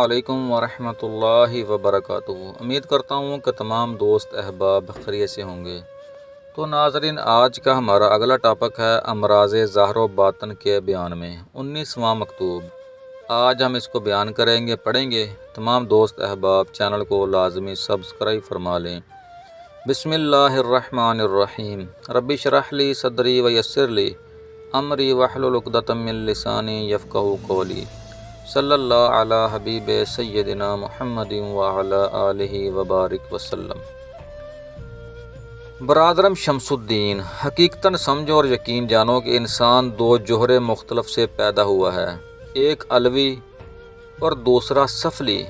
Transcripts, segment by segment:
علیکم ورحمۃ اللہ وبرکاتہ۔ امید کرتا ہوں کہ تمام دوست احباب خیریت سے ہوں گے۔ تو ناظرین، آج کا ہمارا اگلا ٹاپک ہے امراض ظاہر و باطن کے بیان میں 19واں مکتوب۔ آج ہم اس کو بیان کریں گے، پڑھیں گے۔ تمام دوست احباب چینل کو لازمی سبسکرائب فرما لیں۔ بسم اللہ الرحمن الرحیم۔ رب اشرح لی صدری ویسر لی امری واحلل عقدۃ من لسانی یفقہوا قولی۔ صلی اللہ علی حبیب سیدنا محمد وعلی آلہ وبارک وسلم۔ برادرم شمس الدین، حقیقتاً سمجھو اور یقین جانو کہ انسان دو جوہر مختلف سے پیدا ہوا ہے، ایک علوی اور دوسرا سفلی۔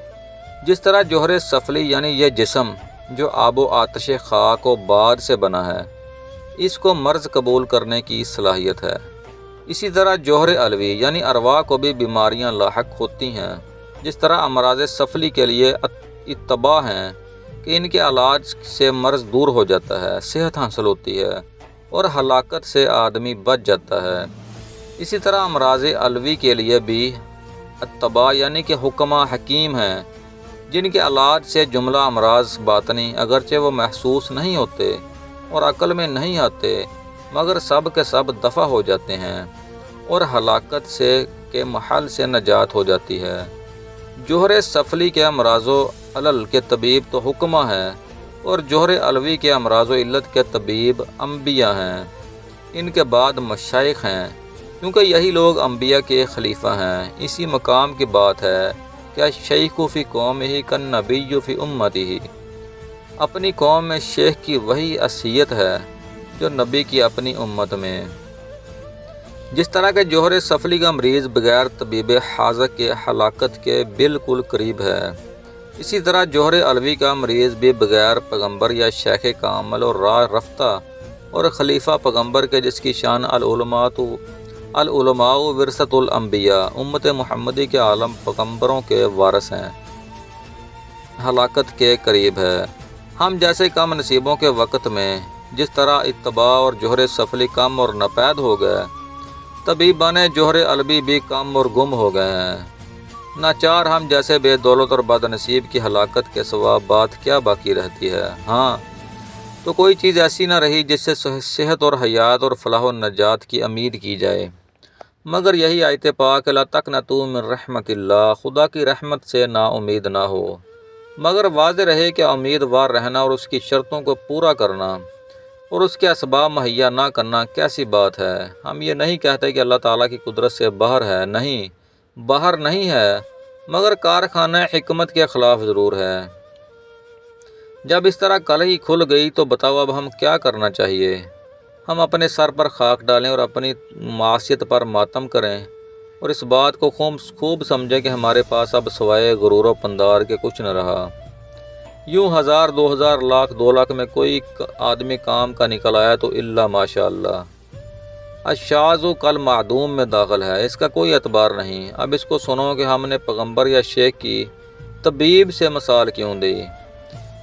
جس طرح جوہر سفلی یعنی یہ جسم جو آب و آتش خاک و باد سے بنا ہے، اس کو مرض قبول کرنے کی صلاحیت ہے، اسی طرح جوہر علوی یعنی ارواح کو بھی بیماریاں لاحق ہوتی ہیں۔ جس طرح امراض سفلی کے لیے اتباع ہیں کہ ان کے علاج سے مرض دور ہو جاتا ہے، صحت حاصل ہوتی ہے اور ہلاکت سے آدمی بچ جاتا ہے، اسی طرح امراض علوی کے لیے بھی اتباع یعنی کہ حکماء حکیم ہیں، جن کے علاج سے جملہ امراض باطنی اگرچہ وہ محسوس نہیں ہوتے اور عقل میں نہیں آتے، مگر سب کے سب دفع ہو جاتے ہیں اور ہلاکت سے کے محل سے نجات ہو جاتی ہے۔ جوہر سفلی کے امراض و علل کے طبیب تو حکماء ہیں اور جوہر علوی کے امراض و علت کے طبیب انبیاء ہیں، ان کے بعد مشائخ ہیں، کیونکہ یہی لوگ انبیاء کے خلیفہ ہیں۔ اسی مقام کی بات ہے کہ الشیخ فی قومہ کالنبی فی امتہ۔ اپنی قوم میں شیخ کی وہی حیثیت ہے جو نبی کی اپنی امت میں۔ جس طرح کہ جوہر سفلی کا مریض بغیر طبیب حاذق کے ہلاکت کے بالکل قریب ہے، اسی طرح جوہر علوی کا مریض بھی بغیر پیغمبر یا شیخ کامل اور راہ رفتہ اور خلیفہ پیغمبر کے، جس کی شان العلماء ورثۃ الانبیاء، امت محمدی کے عالم پیغمبروں کے وارث ہیں، ہلاکت کے قریب ہے۔ ہم جیسے کم نصیبوں کے وقت میں جس طرح اتباع اور جوہر سفلی کم اور ناپید ہو گئے، طبیبان جوہر علوی بھی کم اور گم ہو گئے ہیں۔ ناچار ہم جیسے بے دولت اور بد نصیب کی ہلاکت کے سوا بات کیا باقی رہتی ہے؟ ہاں، تو کوئی چیز ایسی نہ رہی جس سے صحت اور حیات اور فلاح و نجات کی امید کی جائے، مگر یہی آیت پاک لا تقنطوا من رحمت اللہ، خدا کی رحمت سے نا امید نہ ہو، مگر واضح رہے کہ امیدوار رہنا اور اس کی شرطوں کو پورا کرنا اور اس کے اسباب مہیا نہ کرنا کیسی بات ہے۔ ہم یہ نہیں کہتے کہ اللہ تعالیٰ کی قدرت سے باہر ہے، نہیں، باہر نہیں ہے، مگر کارخانہ حکمت کے خلاف ضرور ہے۔ جب اس طرح کل ہی کھل گئی تو بتاؤ اب ہم کیا کرنا چاہیے؟ ہم اپنے سر پر خاک ڈالیں اور اپنی معصیت پر ماتم کریں اور اس بات کو خوب سمجھیں کہ ہمارے پاس اب سوائے غرور و پندار کے کچھ نہ رہا۔ یوں 1000 2000 لاکھ 2 لاکھ میں کوئی آدمی کام کا نکل آیا تو الا ماشاء اللہ، الشاذ کالمعدوم میں داخل ہے، اس کا کوئی اعتبار نہیں۔ اب اس کو سنو کہ ہم نے پیغمبر یا شیخ کی طبیب سے مثال کیوں دی؟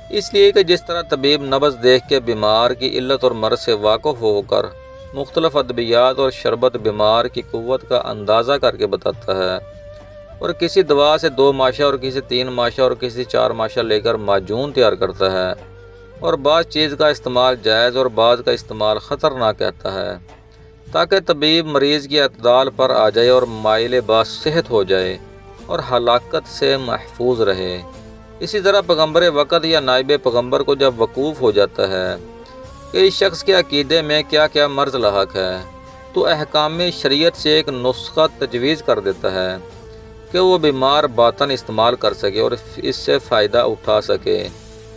اس لیے کہ جس طرح طبیب نبض دیکھ کے بیمار کی علت اور مرض سے واقف ہو کر مختلف ادویات اور شربت بیمار کی قوت کا اندازہ کر کے بتاتا ہے، اور کسی دوا سے 2 ماشا اور کسی 3 ماشا اور کسی 4 ماشا لے کر معجون تیار کرتا ہے، اور بعض چیز کا استعمال جائز اور بعض کا استعمال خطرناک کہتا ہے، تاکہ طبیب مریض کی اعتدال پر آ جائے اور مائل باصحت ہو جائے اور ہلاکت سے محفوظ رہے۔ اسی طرح پیغمبر وقت یا نائب پیغمبر کو جب وقوف ہو جاتا ہے کہ اس شخص کے عقیدے میں کیا کیا مرض لاحق ہے، تو احکام شریعت سے ایک نسخہ تجویز کر دیتا ہے کہ وہ بیمار باطن استعمال کر سکے اور اس سے فائدہ اٹھا سکے۔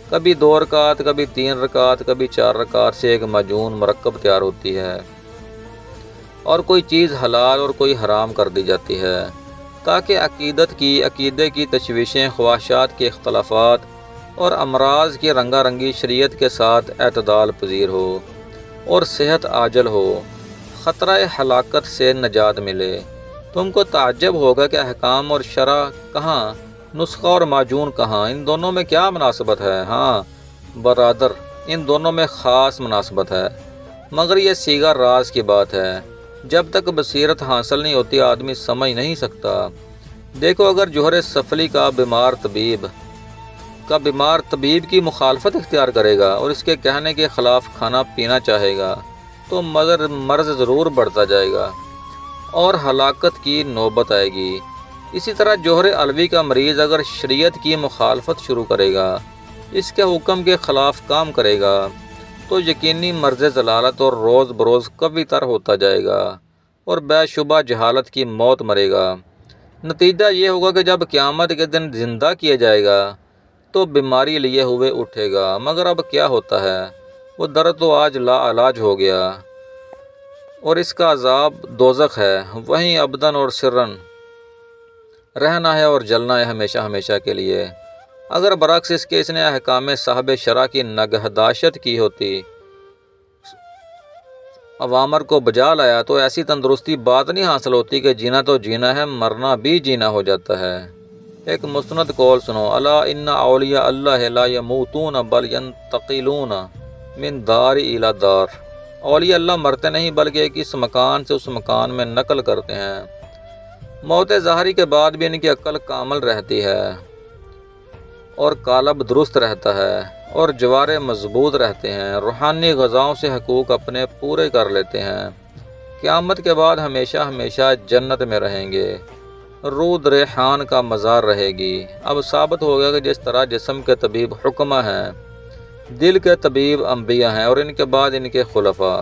کبھی 2 رکعت، کبھی 3 رکعت، کبھی 4 رکعت سے ایک معجون مرکب تیار ہوتی ہے، اور کوئی چیز حلال اور کوئی حرام کر دی جاتی ہے، تاکہ عقیدے کی تشویشیں، خواہشات کے اختلافات اور امراض کی رنگا رنگی شریعت کے ساتھ اعتدال پذیر ہو اور صحت عاجل ہو، خطرہ ہلاکت سے نجات ملے۔ تم کو تعجب ہوگا کہ احکام اور شرع کہاں، نسخہ اور معجون کہاں، ان دونوں میں کیا مناسبت ہے؟ ہاں برادر، ان دونوں میں خاص مناسبت ہے، مگر یہ صیغہ راز کی بات ہے۔ جب تک بصیرت حاصل نہیں ہوتی آدمی سمجھ نہیں سکتا دیکھو اگر جوہر سفلی کا بیمار طبیب کی مخالفت اختیار کرے گا اور اس کے کہنے کے خلاف کھانا پینا چاہے گا تو مرض ضرور بڑھتا جائے گا اور ہلاکت کی نوبت آئے گی۔ اسی طرح جوہر علوی کا مریض اگر شریعت کی مخالفت شروع کرے گا، اس کے حکم کے خلاف کام کرے گا تو یقینی مرض ضلالت اور روز بروز قوی تر ہوتا جائے گا اور بے شبہ جہالت کی موت مرے گا۔ نتیجہ یہ ہوگا کہ جب قیامت کے دن زندہ کیا جائے گا تو بیماری لیے ہوئے اٹھے گا، مگر اب کیا ہوتا ہے، وہ درد تو آج لا علاج ہو گیا اور اس کا عذاب دوزخ ہے، وہیں ابداً اور سرن رہنا ہے اور جلنا ہے ہمیشہ ہمیشہ کے لیے۔ اگر برعکس اس نے احکام صاحب شرع کی نگہداشت کی ہوتی، اوامر کو بجا لایا، تو ایسی تندرستی بات نہیں حاصل ہوتی کہ جینا تو جینا ہے، مرنا بھی جینا ہو جاتا ہے۔ ایک مستند قول سنو، الا ان اولیاء اللہ لا یموتون بل ینتقلون من دار الی دار۔ اولیاء اللہ مرتے نہیں بلکہ ایک اس مکان سے اس مکان میں نقل کرتے ہیں۔ موت ظاہری کے بعد بھی ان کی عقل کامل رہتی ہے اور قالب درست رہتا ہے اور جوارے مضبوط رہتے ہیں، روحانی غذاؤں سے حقوق اپنے پورے کر لیتے ہیں، قیامت کے بعد ہمیشہ ہمیشہ جنت میں رہیں گے، رود ریحان کا مزار رہے گی۔ اب ثابت ہو گیا کہ جس طرح جسم کے طبیب حکمہ ہیں، دل کے طبیب انبیاء ہیں اور ان کے بعد ان کے خلفاء۔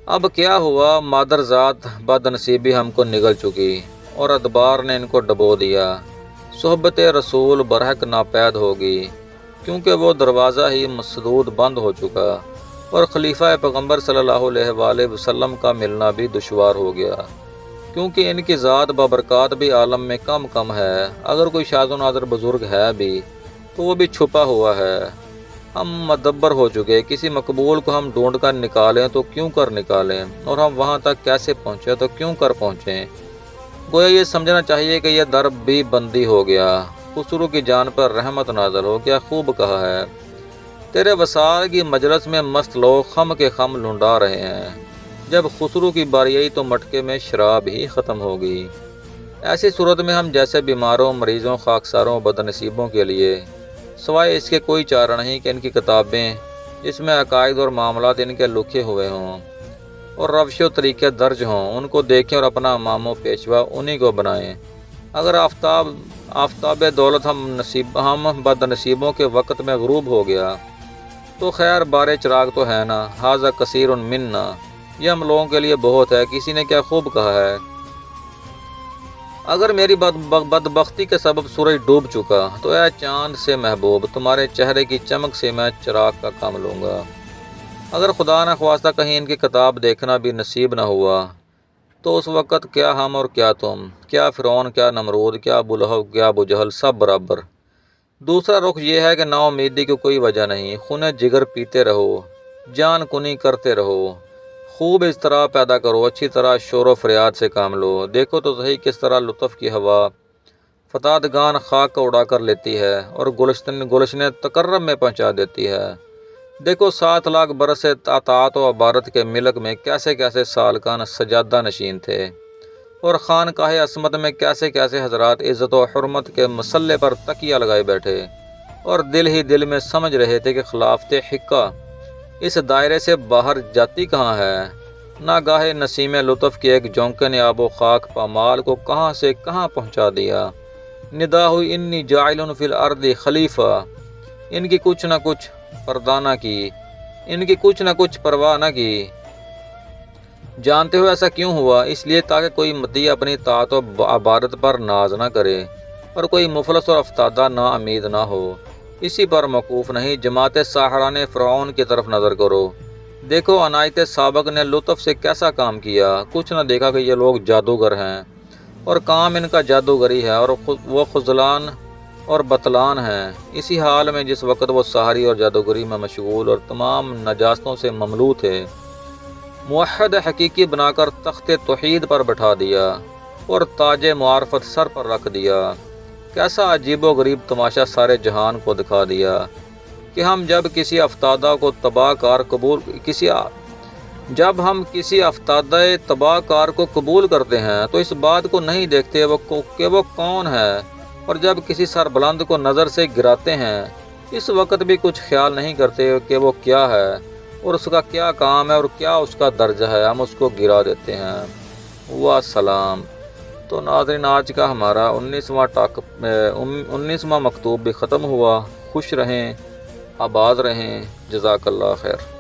اب کیا ہوا، مادر ذات بد نصیبی ہم کو نگل چکی اور ادبار نے ان کو ڈبو دیا، صحبت رسول برحق ناپید ہوگی کیونکہ وہ دروازہ ہی مسدود بند ہو چکا اور خلیفہ پیغمبر صلی اللہ علیہ وآلہ وسلم کا ملنا بھی دشوار ہو گیا، کیونکہ ان کی ذات بابرکات بھی عالم میں کم ہے، اگر کوئی شاذ و نادر بزرگ ہے بھی تو وہ بھی چھپا ہوا ہے۔ ہم مدبر ہو چکے، کسی مقبول کو ہم ڈھونڈ کر نکالیں تو کیوں کر نکالیں، اور ہم وہاں تک کیسے پہنچے تو کیوں کر پہنچیں۔ گویا یہ سمجھنا چاہیے کہ یہ در بھی بندی ہو گیا، خسرو کی جان پر رحمت نازل ہو، کیا خوب کہا ہے، تیرے وصال کی مجلس میں مست لوگ خم کے خم لنڈا رہے ہیں، جب خسرو کی باری آئی تو مٹکے میں شراب ہی ختم ہو گئی۔ ایسی صورت میں ہم جیسے بیماروں، مریضوں، خاکساروں، بد نصیبوں کے لیے سوائے اس کے کوئی چارہ نہیں کہ ان کی کتابیں جس میں عقائد اور معاملات ان کے لکھے ہوئے ہوں اور روش و طریقے درج ہوں، ان کو دیکھیں اور اپنا امام و پیشوا انہی کو بنائیں۔ اگر آفتاب دولت ہم بد نصیبوں کے وقت میں غروب ہو گیا تو خیر بارے چراغ تو ہے نا، ھذا کثیر منا، یہ ہم لوگوں کے لیے بہت ہے۔ کسی نے کیا خوب کہا ہے، اگر میری بدبختی کے سبب سورج ڈوب چکا تو اے چاند سے محبوب، تمہارے چہرے کی چمک سے میں چراغ کا کام لوں گا۔ اگر خدا نہ خواستہ کہیں ان کی کتاب دیکھنا بھی نصیب نہ ہوا تو اس وقت کیا ہم اور کیا تم، کیا فرعون، کیا نمرود، کیا ابو لہب، کیا ابو جہل، سب برابر۔ دوسرا رخ یہ ہے کہ نا امیدی کی کوئی وجہ نہیں، خون جگر پیتے رہو، جان کنی کرتے رہو، خوب اضطراب پیدا کرو، اچھی طرح شور و فریاد سے کام لو۔ دیکھو تو صحیح کس طرح لطف کی ہوا فتادگان خاک کو اڑا کر لیتی ہے اور گلشن تکرم میں پہنچا دیتی ہے۔ دیکھو 7 لاکھ برس سے اطاعت و عبادت کے ملک میں کیسے کیسے سالکان سجادہ نشین تھے اور خانقاہ عصمت میں کیسے کیسے حضرات عزت و حرمت کے مسلح پر تکیہ لگائے بیٹھے اور دل ہی دل میں سمجھ رہے تھے کہ خلافت حقہ اس دائرے سے باہر جاتی کہاں ہے۔ ناگاہ نسیم لطف کی ایک جھونکے نے آب و خاک پامال کو کہاں سے کہاں پہنچا دیا۔ ندا ہوئی انی جاعل فی الارض خلیفہ، ان کی کچھ نہ کچھ پردہ نہ کی، ان کی کچھ نہ کچھ پرواہ نہ کی۔ جانتے ہو ایسا کیوں ہوا؟ اس لیے تاکہ کوئی مطیع اپنی طاعت و عبادت پر ناز نہ کرے اور کوئی مفلس اور افتادہ نا امید نہ ہو۔ اسی پر موقوف نہیں، جماعت ساحران فرعون کی طرف نظر کرو۔ دیکھو عنایت سابق نے لطف سے کیسا کام کیا، کچھ نہ دیکھا کہ یہ لوگ جادوگر ہیں اور کام ان کا جادوگری ہے اور وہ خذلان اور بطلان ہیں۔ اسی حال میں جس وقت وہ سحری اور جادوگری میں مشغول اور تمام نجاستوں سے مملو تھے، موحد حقیقی بنا کر تخت توحید پر بٹھا دیا اور تاج معرفت سر پر رکھ دیا۔ کیسا عجیب و غریب تماشا سارے جہان کو دکھا دیا کہ ہم جب کسی افتادہ کو تباہ کار جب ہم کسی افتادہ تباہ کار کو قبول کرتے ہیں تو اس بات کو نہیں دیکھتے کہ وہ کون ہے، اور جب کسی سربلند کو نظر سے گراتے ہیں اس وقت بھی کچھ خیال نہیں کرتے کہ وہ کیا ہے اور اس کا کیا کام ہے اور کیا اس کا درجہ ہے، ہم اس کو گرا دیتے ہیں۔ والسلام۔ تو ناظرین، آج کا ہمارا 19واں مکتوب بھی ختم ہوا۔ خوش رہیں، آباد رہیں، جزاک اللہ خیر۔